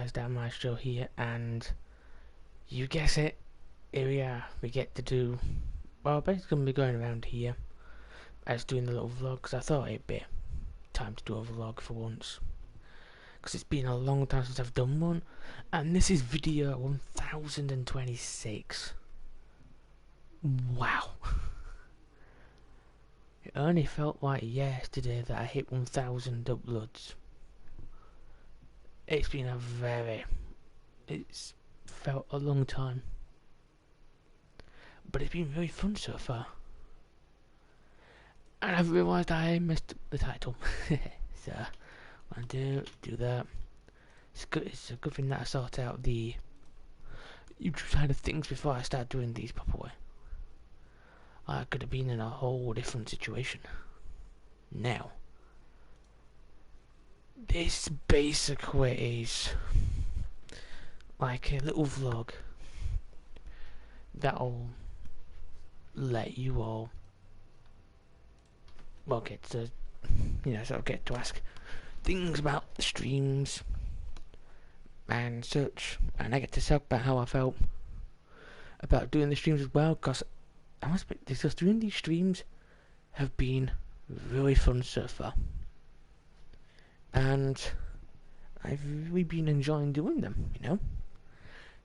guys, Dan Maestro here, and you guess it, here we are. We get to do, well, basically going to be going around here as doing the little vlog, because I thought it'd be time to do a vlog for once, because it's been a long time since I've done one, and this is video 1026. Wow. It only felt like yesterday that I hit 1000 uploads. It's been it's felt a long time, but it's been very fun so far. And I've realised I messed up the title. So I'll do that. It's a good thing that I sort out the YouTube side of things before I start doing these properly. I could have been in a whole different situation. Now, this basically is like a little vlog that'll let you all, well, get to, sort of get to ask things about the streams and such, and I get to talk about how I felt about doing the streams as well, because I must admit, because doing these streams have been really fun so far, and I've really been enjoying doing them,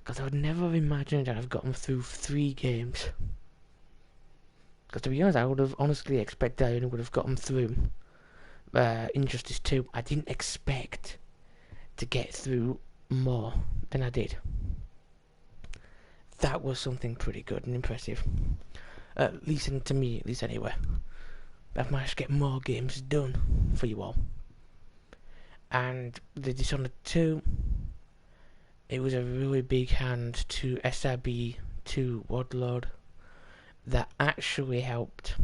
because I would never have imagined that I've gotten through 3 games. Because to be honest, I would have honestly expected I only would have gotten through Injustice 2. I didn't expect to get through more than I did. That was something pretty good and impressive. At least to me, at least anyway. I've managed to get more games done for you all. And the Dishonored 2, it was a really big hand to SRB 2 Warlord that actually helped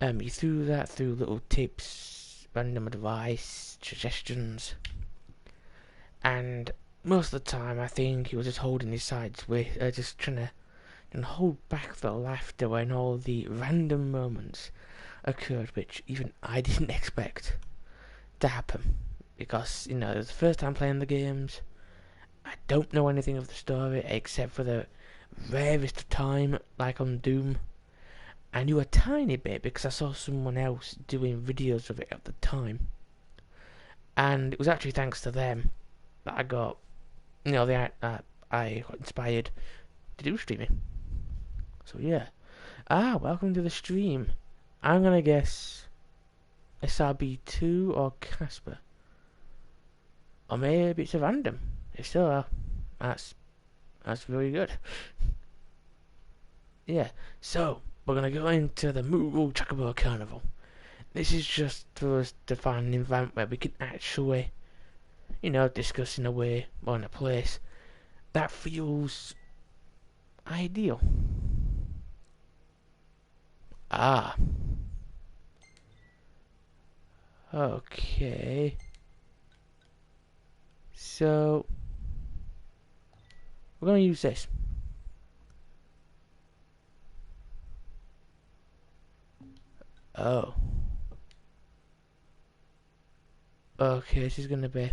me through that, through little tips, random advice, suggestions, and most of the time I think he was just holding his sides with just trying to hold back the laughter when all the random moments occurred, which even I didn't expect to happen, because it was the first time playing the games. I don't know anything of the story except for the rarest of time, like on Doom. I knew a tiny bit because I saw someone else doing videos of it at the time, and it was actually thanks to them that I got, I got inspired to do streaming. So yeah, welcome to the stream. I'm gonna guess SRB2 or Casper, or maybe it's a random. If so, that's very good. Yeah, so we're gonna go into the Moogle Chocobo Carnival. This is just for us to find an environment where we can actually, discuss in a way or in a place that feels ideal. Okay. So we're gonna use this. Oh. Okay, this is gonna be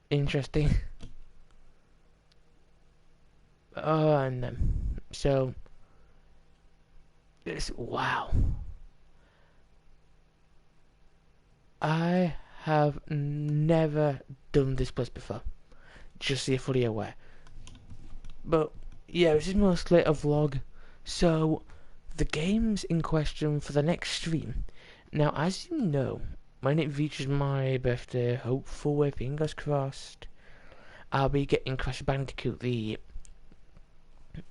interesting. And then, so this, wow. I have never done this place before, just so you're fully aware. But yeah, this is mostly a vlog, so the games in question for the next stream. Now, as you know, when it reaches my birthday, hopefully, fingers crossed, I'll be getting Crash Bandicoot, the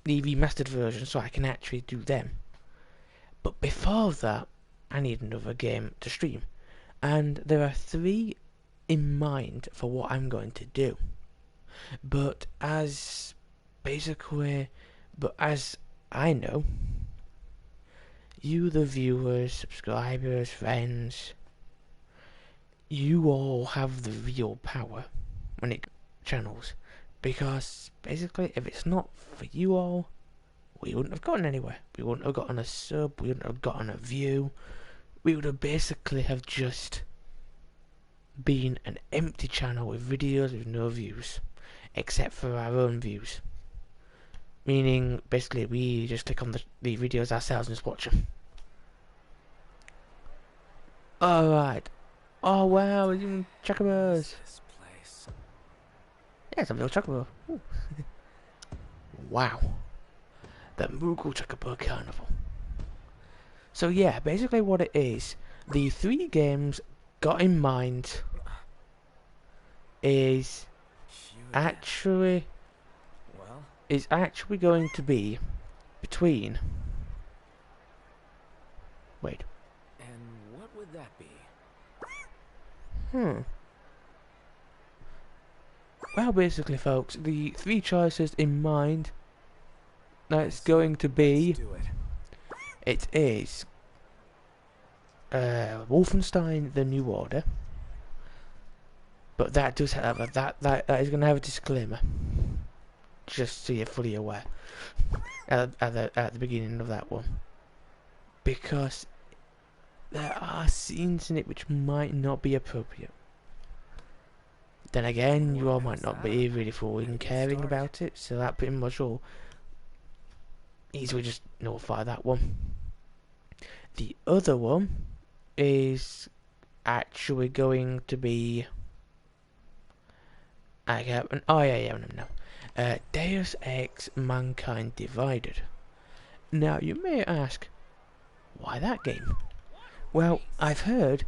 remastered version, so I can actually do them. But before that, I need another game to stream, and there are 3 in mind for what I'm going to do. But as I know, you, the viewers, subscribers, friends, you all have the real power when it channels, because basically, if it's not for you all, we wouldn't have gotten anywhere. We wouldn't have gotten a sub, we wouldn't have gotten a view. We would have basically have just being an empty channel with videos with no views, except for our own views. Meaning, basically, we just click on the videos ourselves and just watch them. Alright. Oh wow, we're doing chocobos. Yeah, it's a real chocobo. Ooh. Wow. The Moogle Chocobo Carnival. So yeah, basically what it is, the 3 games got in mind is actually going to be between. Wait. And what would that be? Well, basically, folks, the 3 choices in mind that it's going to be. It is Wolfenstein: The New Order, but that does have that is going to have a disclaimer, just so you're fully aware at the beginning of that one, because there are scenes in it which might not be appropriate. Then again, you all might not be really fully caring about it, so that pretty much all easily just nullify that one. The other one is actually going to be Deus Ex Mankind Divided. Now you may ask, why that game? Well, I've heard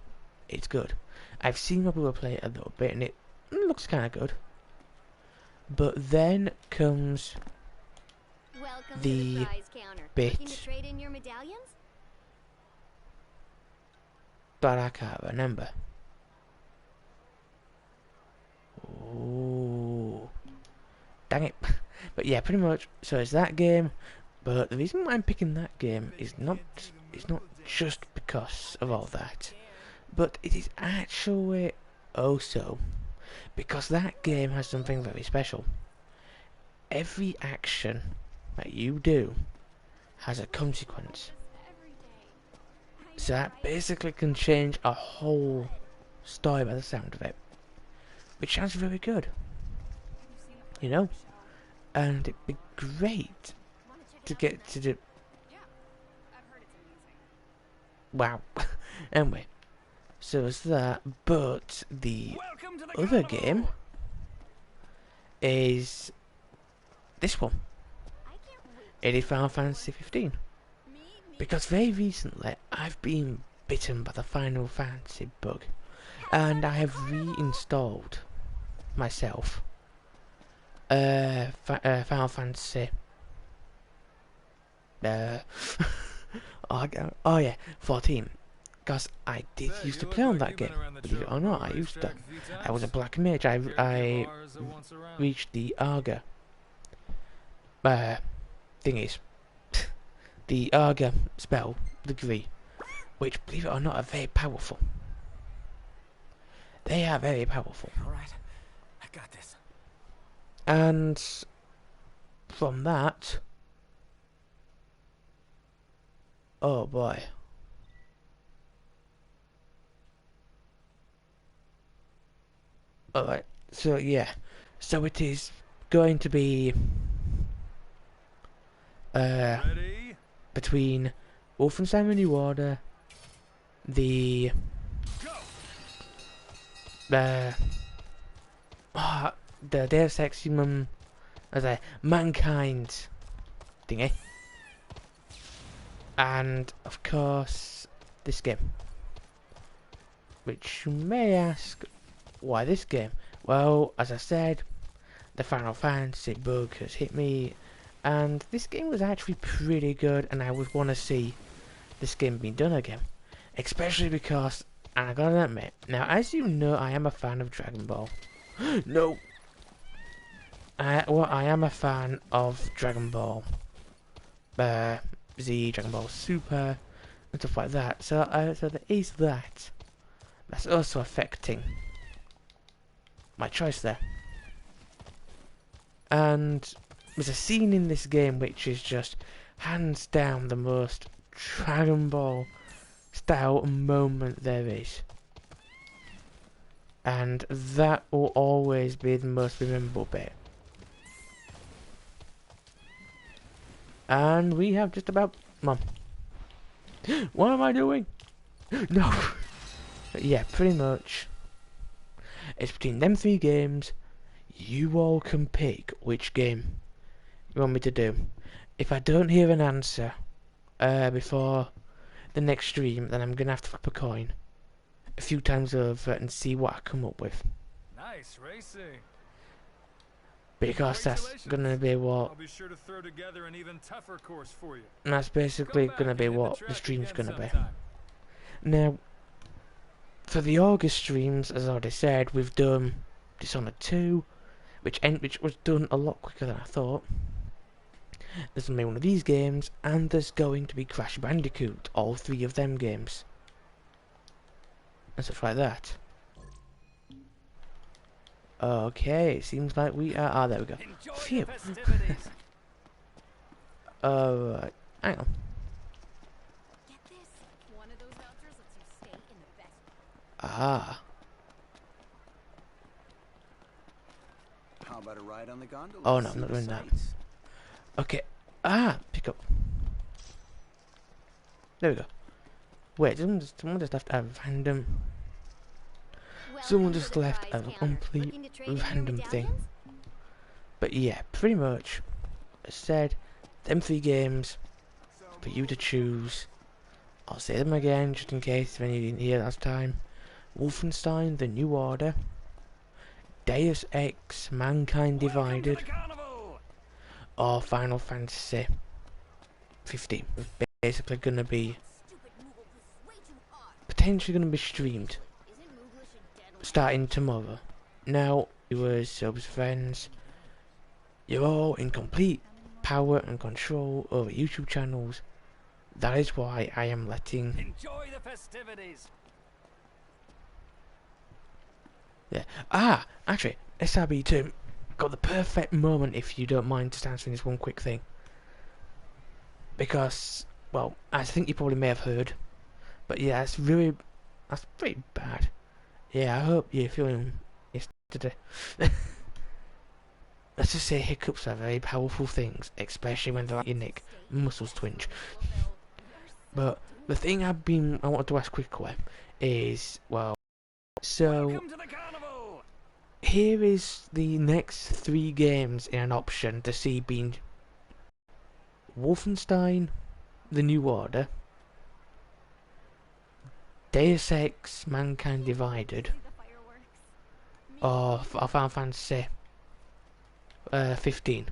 it's good. I've seen people play it a little bit and it looks kind of good. But then comes the bit that I can't remember. Oh, dang it. But yeah, pretty much, so it's that game, but the reason why I'm picking that game is not just because of all that, but it is actually also because that game has something very special. Every action that you do has a consequence. So that basically can change a whole story by the sound of it. Which sounds very good. You know? And it'd be great to get to do. Wow. Anyway. So it's that, but the other game is this one. It is Final Fantasy 15. Because very recently I've been bitten by the Final Fantasy bug, and I have reinstalled myself Final Fantasy 14, because I did used to play on that game, believe it or not. I was a black mage. I reached the Arga thingies, the Arga spell degree, which, believe it or not, are very powerful. They are very powerful. Alright, I got this. And from that, oh boy. Alright, so yeah. So it is going to be between Wolfenstein: The New Order, the Deus Ex Mankind thingy, and of course this game. Which you may ask, why this game? Well, as I said, the Final Fantasy bug has hit me, and this game was actually pretty good, and I would want to see this game being done again, especially because, and I gotta admit, now as you know, I am a fan of Dragon Ball. No. I am a fan of Dragon Ball Z, Dragon Ball Super, and stuff like that. So there is that. That's also affecting my choice there. And there's a scene in this game which is just hands down the most Dragon Ball style moment there is. and that will always be the most memorable bit. And we have just about... Mom. What am I doing? No. But yeah, pretty much. It's between them 3 games. You all can pick which game you want me to do. If I don't hear an answer before the next stream, then I'm gonna have to flip a coin a few times over and see what I come up with. Nice racing. Because that's gonna be what... I'll be sure to throw together an even tougher course for you. And that's basically gonna be what the stream's gonna be. Now, for the August streams, as I already said, we've done Dishonored 2, which was done a lot quicker than I thought. There's gonna be one of these games, and there's going to be Crash Bandicoot, all 3 of them games. And stuff like that. Okay, it seems like we are... Ah, there we go. Phew. Alright, hang on. Get this. One of those vouchers lets you stay in the best. Ah. How about a ride on the gondola? Oh no, I'm not doing that. Okay. Ah, pick up. There we go. Wait, someone just left a random... Someone just left a complete random thing. But yeah, pretty much, as said, them 3 games for you to choose. I'll say them again, just in case if any of you didn't hear last time. Wolfenstein: The New Order, Deus Ex: Mankind Divided, or Final Fantasy 15. It's basically gonna be potentially gonna be streamed starting tomorrow. Now, viewers, subs, friends, you're all in complete power and control over YouTube channels. That is why I am letting... Enjoy the festivities. Yeah. Ah, actually, SRB2 got the perfect moment, if you don't mind just answering this one quick thing. Because, well, I think you probably may have heard, but yeah, that's pretty bad. Yeah, I hope you're feeling yesterday. Let's just say hiccups are very powerful things, especially when they're like your neck muscles twinge. But the thing I wanted to ask quickly is, well, so here is the next 3 games in an option to see being Wolfenstein: The New Order, Deus Ex: Mankind Divided, or Final Fantasy 15.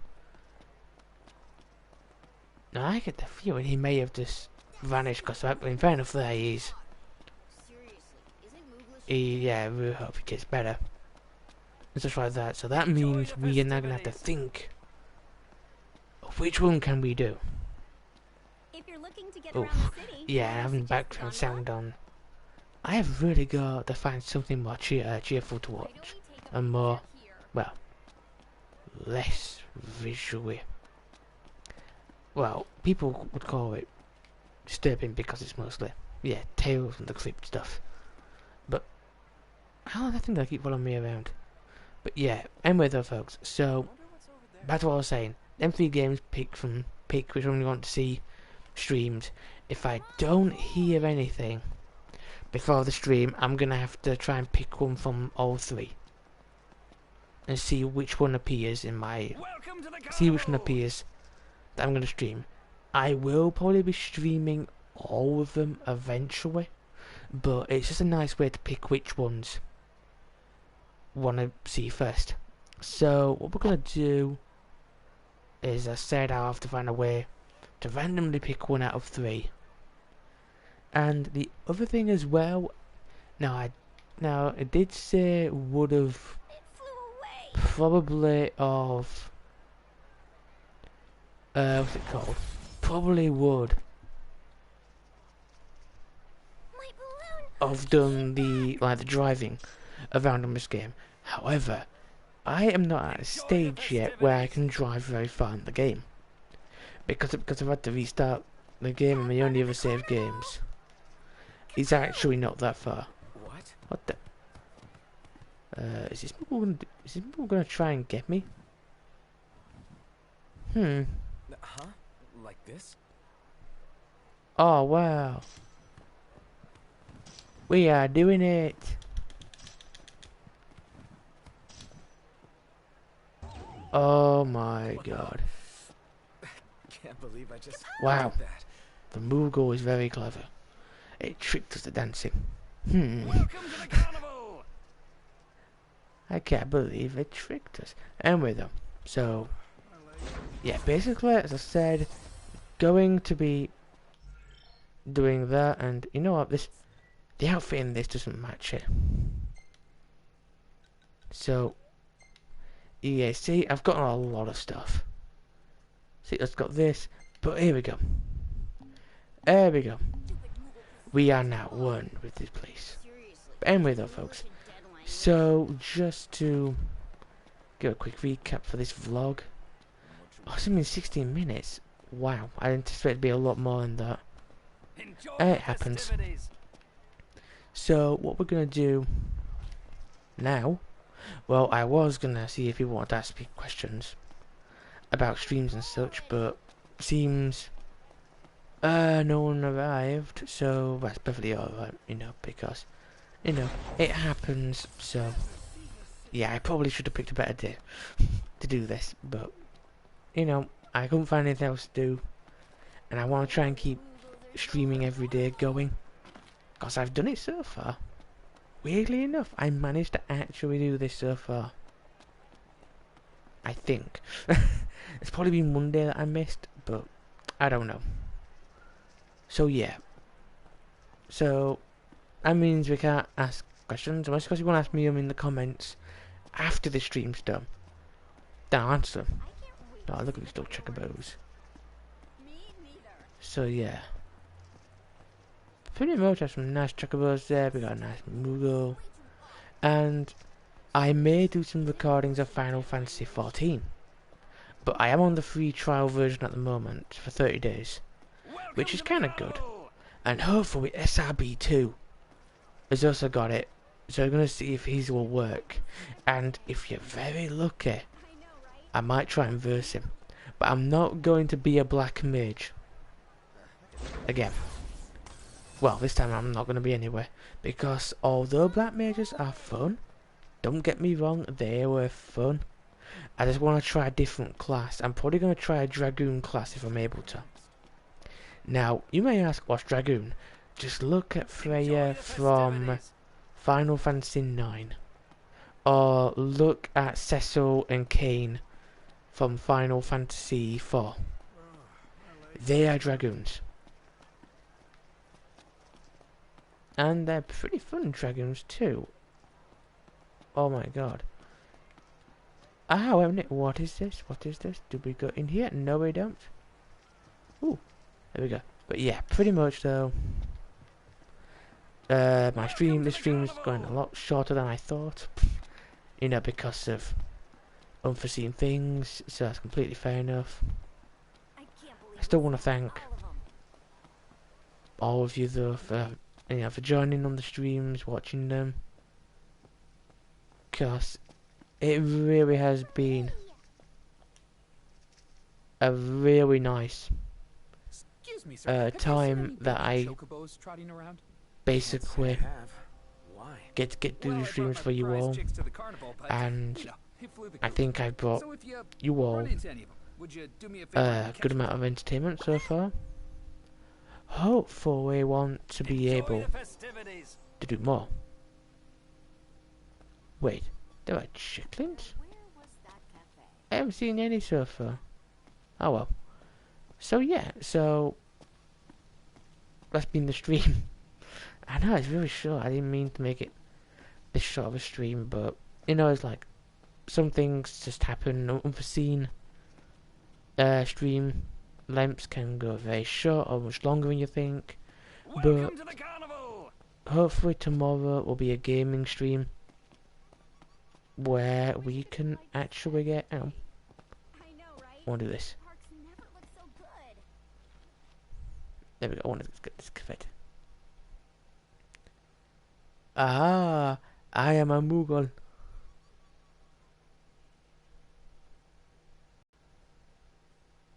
Now I get the feeling he may have just vanished, because in fairness there he is. Yeah, I really hope he gets better. And stuff like that. So that means we are now going to have to think of which one can we do. Oh, yeah, having background sound on. I have really got to find something more cheerful to watch, and more, well, less visually. Well, people would call it disturbing because it's mostly, yeah, Tales from the Crypt stuff. But I think they keep following me around. But yeah, anyway though, folks. So back to what I was saying. Them 3 games, pick which one you want to see streamed. If I don't hear anything before the stream, I'm gonna have to try and pick one from all 3 and see which one appears in my that I'm gonna stream. I will probably be streaming all of them eventually, but it's just a nice way to pick which ones want to see first. So what we're gonna do is, I said, I'll have to find a way to randomly pick one out of 3. And the other thing as well, now I did say would have probably of what's it called? Probably would have done the driving around on this game. However, I am not at a stage yet where I can drive very far in the game, because I've had to restart the game, and my only other save games is actually not that far. What? What the? Is this Moogle gonna try and get me? Huh? Like this? Oh wow. We are doing it. Oh my god. Can't believe I just Wow. did that. The Moogle is very clever. It tricked us to dancing. Welcome to the carnival! I can't believe it tricked us. Anyway though, so yeah, basically as I said, going to be doing that, and you know what, the outfit in this doesn't match it. So yeah, see, I've got a lot of stuff. See, I've got this, but here we go. There we go. We are now one with this place. But anyway though, folks, so just to give a quick recap for this vlog. Oh, it's only 16 minutes. Wow, I didn't expect it to be a lot more than that. Enjoy It the happens. festivities. So what we're gonna do now, well, I was gonna see if people want to ask me questions about streams and such, but seems no one arrived, so that's perfectly alright, you know, because you know it happens. So yeah, I probably should have picked a better day to do this, but you know, I couldn't find anything else to do, and I want to try and keep streaming every day going, because I've done it so far. Weirdly enough, I managed to actually do this so far. I think. It's probably been one day that I missed, but I don't know. So yeah. So that means we can't ask questions, unless you want to ask me them in the comments after the stream's done. Then I'll answer them. Oh, look at these little chocobos. So yeah. Pretty much have some nice chocobos there. We got a nice Moogle. And I may do some recordings of Final Fantasy XIV. But I am on the free trial version at the moment for 30 days. Which is kind of good. And hopefully SRB2 has also got it. So I'm going to see if his will work. And if you're very lucky, I might try and verse him. But I'm not going to be a black mage. Again. Well, this time I'm not going to be anyway. Because although black mages are fun, don't get me wrong, they were fun. I just want to try a different class. I'm probably going to try a Dragoon class if I'm able to. Now, you may ask, what's Dragoon? Just look at Freya from Final Fantasy IX. Or look at Cecil and Kain from Final Fantasy IV. They are Dragoons. And they're pretty fun Dragoons too. Oh my god. Ah, wait a minute. What is this? What is this? Do we go in here? No, we don't. Ooh, there we go. But yeah, pretty much though. The stream's going a lot shorter than I thought. You know, because of unforeseen things. So that's completely fair enough. I still want to thank all of you though for for joining on the streams, watching them. Because it really has been a really nice Excuse me, sir. Have you seen time any that I chocobos trotting around? basically Why? get to do Well, the I streams brought for my you prize all, chicks to the carnival, but, and you know, it flew the I coop. think I brought So if you all run into any of them, would you do me a favor a and catch good them? amount of entertainment so far. Hopefully we want to be Enjoy able the festivities. to do more. Wait, there are chicklings? I haven't seen any so far. Oh well. So yeah, so that's been the stream. I know it's really short. I didn't mean to make it this short of a stream, but you know, it's like some things just happen, unforeseen. Stream lengths can go very short or much longer than you think. Welcome to the carnival. Hopefully tomorrow will be a gaming stream where we can actually get. I want to do this. There we go. I want to get this fit. Ah, I am a Moogle.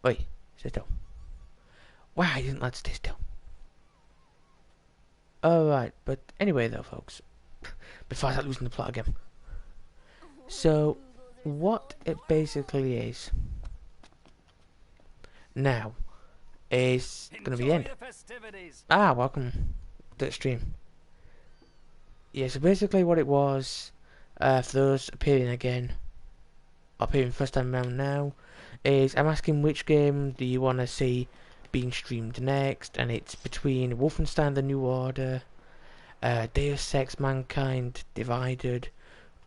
Oi, stay still. Wow, I didn't let stay still. Alright, but anyway though, folks. Before I start losing the plot again. So, what it basically is now is going to be the end. Enjoy the festivities. Ah, welcome to the stream. Yeah, so basically what it was, for those appearing again, appearing first time around now, is I'm asking which game do you want to see being streamed next, and it's between Wolfenstein The New Order, Deus Ex Mankind Divided,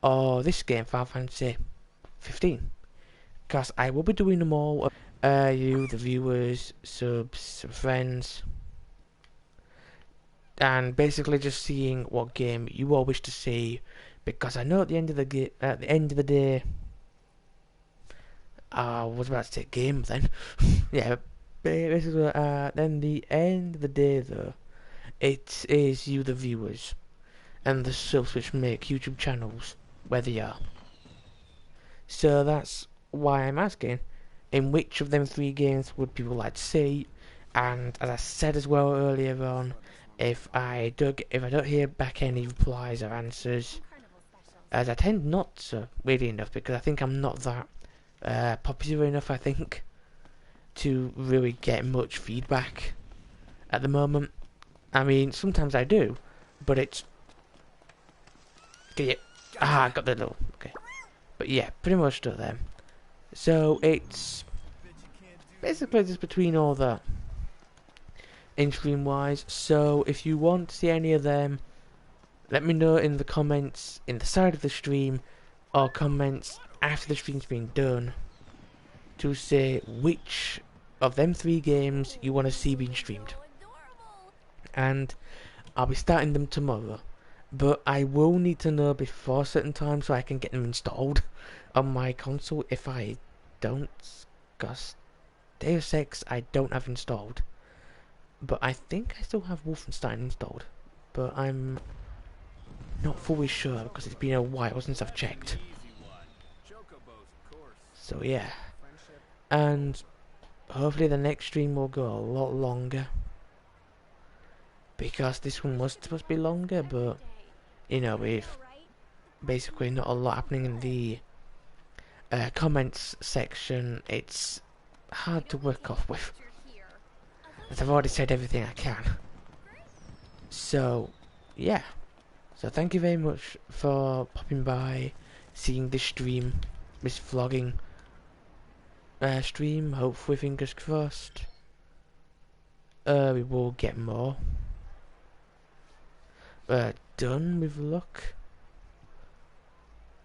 or this game, Final Fantasy 15. Because I will be doing them all. You, the viewers, subs, friends, and basically just seeing what game you all wish to see. Because I know at the end of the day, I was about to say game then. Yeah, basically, then the end of the day though, it is you, the viewers, and the subs which make YouTube channels where they are. So that's why I'm asking, in which of them 3 games would people like to see? And as I said as well earlier on, if I don't hear back any replies or answers, as I tend not to, weirdly enough, because I think I'm not that popular enough, I think, to really get much feedback at the moment. I mean, sometimes I do, but it's... Okay, I got the little... Okay. But yeah, pretty much still there. So, it's... basically just between all that. In-stream wise. So, if you want to see any of them, let me know in the comments in the side of the stream, or comments after the stream's been done, to say which of them 3 games you want to see being streamed. And I'll be starting them tomorrow, but I will need to know before a certain time so I can get them installed on my console. If I don't, because Deus Ex I don't have installed, but I think I still have Wolfenstein installed, but I'm not fully sure because it's been a while since I've checked. So yeah, and hopefully the next stream will go a lot longer, because this one was supposed to be longer, but you know, with basically not a lot happening in the comments section, it's hard to work off with, as I've already said everything I can. So yeah, so thank you very much for popping by, seeing this stream, this vlogging stream. Hopefully, fingers crossed, we will get more done with luck.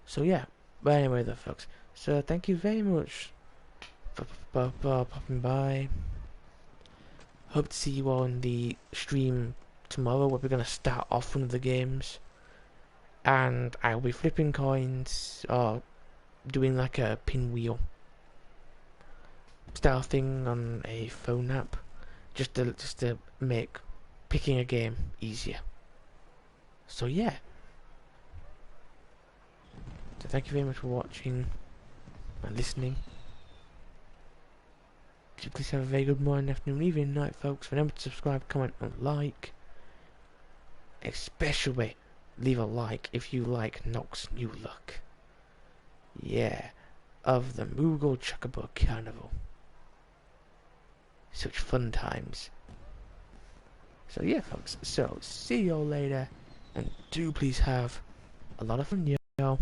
So yeah, but anyway though, folks, so thank you very much for popping by. Hope to see you all in the stream tomorrow, where we're going to start off one of the games, and I'll be flipping coins or doing like a pinwheel style thing on a phone app, just to make picking a game easier. So yeah, so thank you very much for watching and listening. So please have a very good morning, afternoon, evening, night, folks. Remember to subscribe, comment and like. Especially leave a like if you like Nox new look. Yeah, of the Moogle Chocobo Carnival. Such fun times. So yeah, folks, so see you all later, and do please have a lot of fun, y'all.